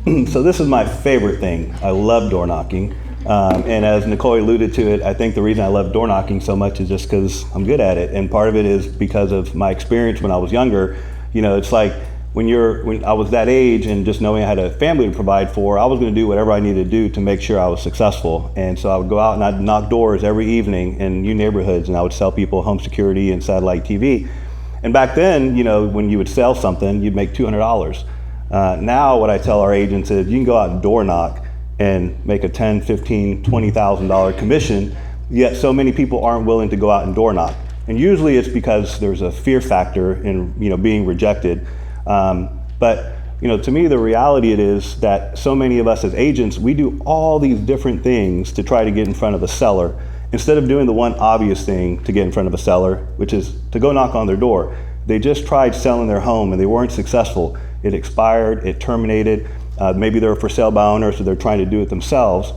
So this is my favorite thing. I love door knocking. And as Nicole alluded to it, I think the reason I love door knocking so much is just because I'm good at it. And part of it is because of my experience when I was younger. You know, it's like when I was that age and just knowing I had a family to provide for, I was going to do whatever I needed to do to make sure I was successful. And so I would go out and I'd knock doors every evening in new neighborhoods, and I would sell people home security and satellite TV. And back then, you know, when you would sell something, you'd make $200. Now what I tell our agents is you can go out and door knock and make a $10, $15, $20,000 commission, yet so many people aren't willing to go out and door knock. And usually it's because there's a fear factor in, you know, being rejected. But you know, to me, the reality it is that so many of us as agents, we do all these different things to try to get in front of a seller, instead of doing the one obvious thing to get in front of a seller, which is to go knock on their door. They just tried selling their home and they weren't successful. It expired, it terminated. Maybe they're for sale by owner, so they're trying to do it themselves.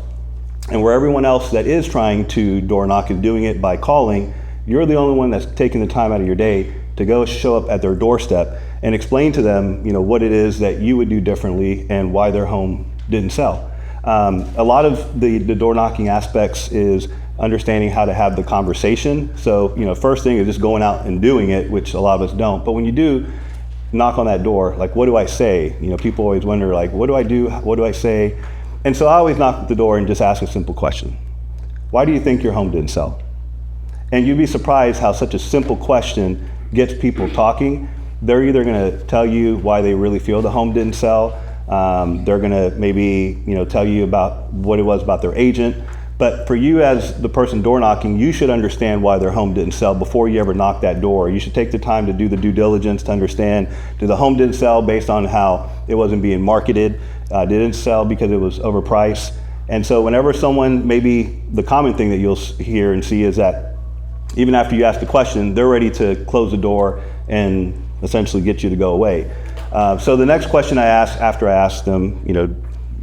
And where everyone else that is trying to door knock is doing it by calling, you're the only one that's taking the time out of your day to go show up at their doorstep and explain to them, you know, what it is that you would do differently and why their home didn't sell. A lot of the door knocking aspects is understanding how to have the conversation. So, you know, first thing is just going out and doing it, which a lot of us don't. But when you do knock on that door, like, what do I say? You know, people always wonder, like, what do I do? What do I say? And so I always knock at the door and just ask a simple question. Why do you think your home didn't sell? And you'd be surprised how such a simple question gets people talking. They're either gonna tell you why they really feel the home didn't sell. They're gonna maybe, you know, tell you about what it was about their agent. But for you as the person door knocking, you should understand why their home didn't sell before you ever knock that door. You should take the time to do the due diligence to understand, the home didn't sell based on how it wasn't being marketed, didn't sell because it was overpriced. And so whenever someone, maybe the common thing that you'll hear and see is that even after you ask the question, they're ready to close the door and essentially get you to go away. So the next question I ask after I ask them, you know,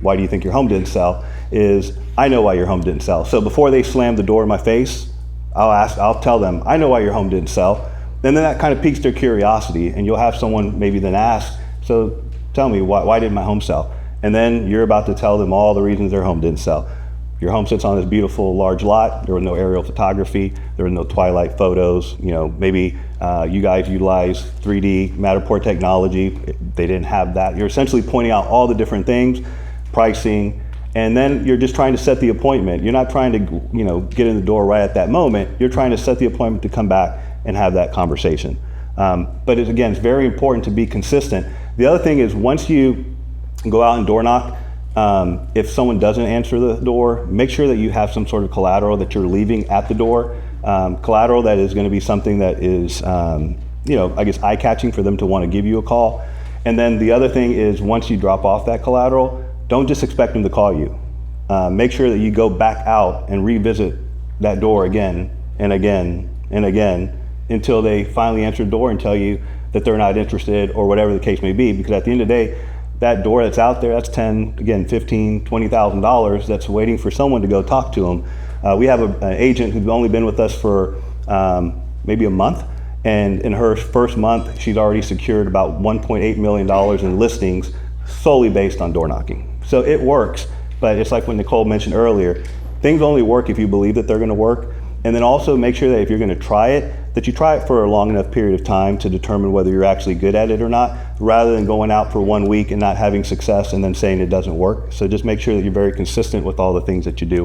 why do you think your home didn't sell, is I know why your home didn't sell. So before they slam the door in my face, I'll tell them, I know why your home didn't sell. And then that kind of piques their curiosity, and you'll have someone maybe then ask, so tell me, why didn't my home sell? And then you're about to tell them all the reasons their home didn't sell. Your home sits on this beautiful large lot. There was no aerial photography. There were no twilight photos. You know, maybe you guys utilize 3D Matterport technology. They didn't have that. You're essentially pointing out all the different things, pricing, and then you're just trying to set the appointment. You're not trying to, you know, get in the door right at that moment. You're trying to set the appointment to come back and have that conversation. But again, it's very important to be consistent. The other thing is, once you go out and door knock, if someone doesn't answer the door, make sure that you have some sort of collateral that you're leaving at the door. Collateral that is going to be something that is, you know, I guess eye-catching for them to want to give you a call. And then the other thing is, once you drop off that collateral, don't just expect them to call you. Make sure that you go back out and revisit that door again and again and again until they finally answer the door and tell you that they're not interested or whatever the case may be. Because at the end of the day, that door that's out there, that's $10, again, $15, $20,000 that's waiting for someone to go talk to them. We have an agent who's only been with us for maybe a month, and in her first month, she's already secured about $1.8 million in listings solely based on door knocking. So it works, but it's like what Nicole mentioned earlier, things only work if you believe that they're gonna work. And then also make sure that if you're gonna try it, that you try it for a long enough period of time to determine whether you're actually good at it or not, rather than going out for 1 week and not having success and then saying it doesn't work. So just make sure that you're very consistent with all the things that you do.